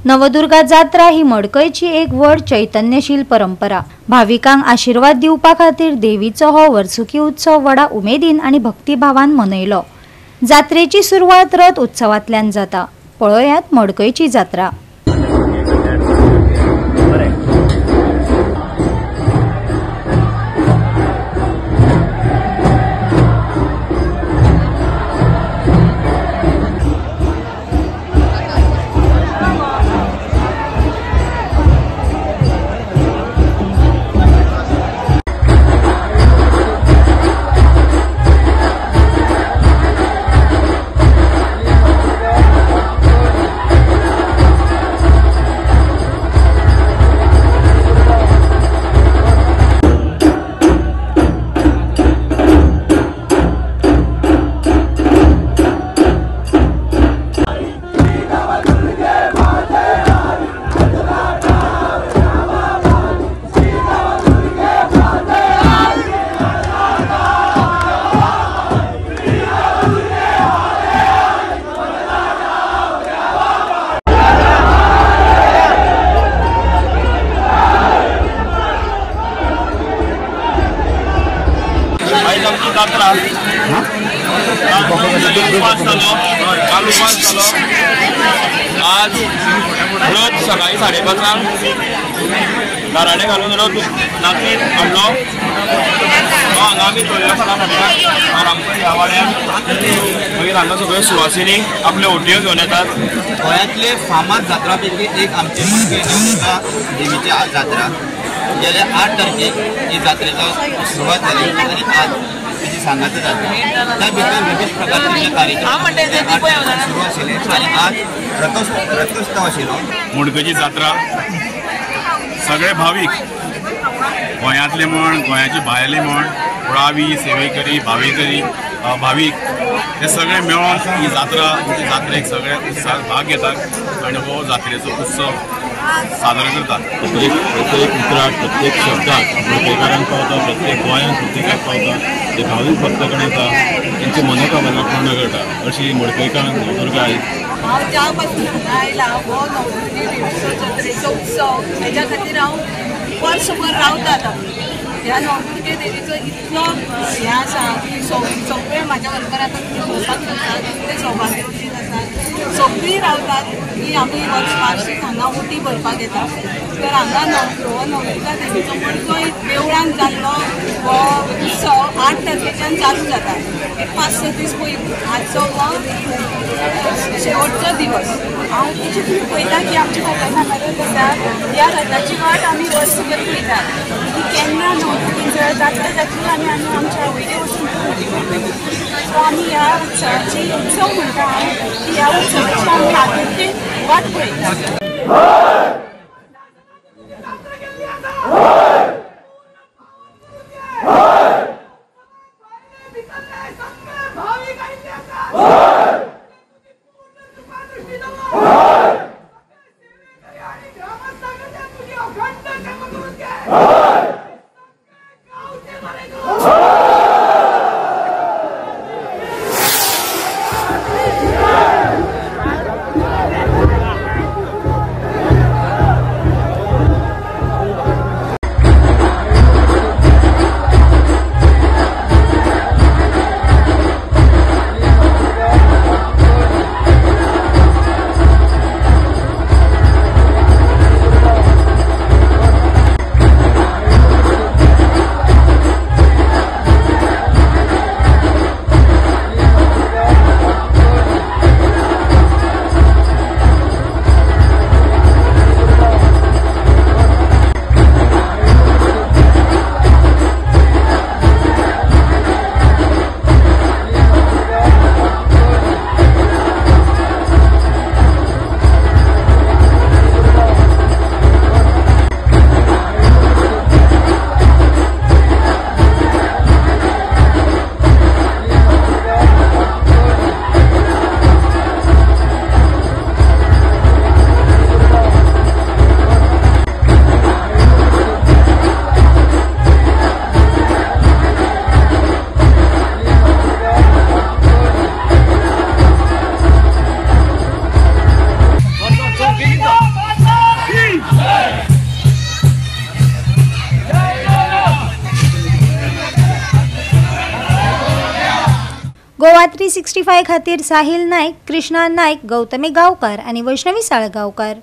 नवदुर्गा जात्रा ही मडकयची एक व्हड चैतन्यशील परंपरा। भाविकांक आशीर्वाद दिवपा खातीर देवीचो हो वर्सुकी उत्सव व्हडा उमेदीन आनी भक्तिभावान मनयलो। जात्रेची सुरवात रथ उत्सवांतल्यान जाता। पळयात मडकयची जात्रा। जात्रा आज रथ सकाळी 5:30 गाराडे घालून रथ नाचीत हाडलो। हांगा आमी चोयला आरामकर ह्या वाड्यान मागीर हांगा सगळ्यो सुवासिनी आपल्यो ओटयो घेवन येतात। गोंयांतले फामाद जात्रा पैकी एक आमची नवदुर्गा देवीची जात्रा। गेल्या 8 तारखेक ही जात्रेची सुरवात जाली आनी आज तिची सांगात जाता। त्या भितर विविध प्रकारचे कार्यक्रम सुरू आशिल्ले आनी आज रथोत्सव आशिल्लो। मडकयची जात्रा सगळे भाविक गोंयांतले म्हण गोंयाचे भायले म्हण कुळावी सेवेकरी भाविक हे सगळे मेळून ही जात्रेक सगळे उत्साहात भाग घेतात आनी हो जात्रेचो उत्सव साजरा करतात। प्रत्येक उतराक प्रत्येक शब्दाक मडकयकारांक पावता, प्रत्येक गोंयांत प्रत्येकाक पावता। जे भावीक भक्त गण येता तेंची मनोकामना पूर्ण करता अशी मडकयकार नवदुर्गा आई। हांव ज्या पासून हांगा आयला हो नवदुर्गे देवीचो जात्रेचो उत्सव हेच्या खातीर हांव वर्सभर रावता आतां। ह्या नवदुर्गे देवीचो इतलो हें आसा की सगळे म्हाज्या बरोबर आतां भोंवपाक करतात, ते सौभाग्यवती आसात, सगळीं रावतात की आमी वार्षिक हांगा उटी भरपाक येता। तर हांगा नवदुर्गा देवीचो मडकय देवळान जाल्लो हो उत्सव 8 तारखेच्यान चालू जाता। 5-6 दीस पयलीं आजचो हो शेवटचो दिवस। हांव तेची तुमी पळयता की आमच्या फाटल्यान रथ आसा, ह्या रथाची वाट आमी वर्सभर पळयतात की केन्ना नवदुर्गेचो जात्रा जातली आनी आमी आमच्या आवयले वचून सो आमी ह्या उत्सवाची उत्सव म्हणटा की ह्या उत्सवाची आमी आतुरतेन वाट पळयतात। गोवा 365 खातीर साहिल नायक, कृष्णा नायक, गौतमी गांवकार आनी वैष्णवी साळगांवकार.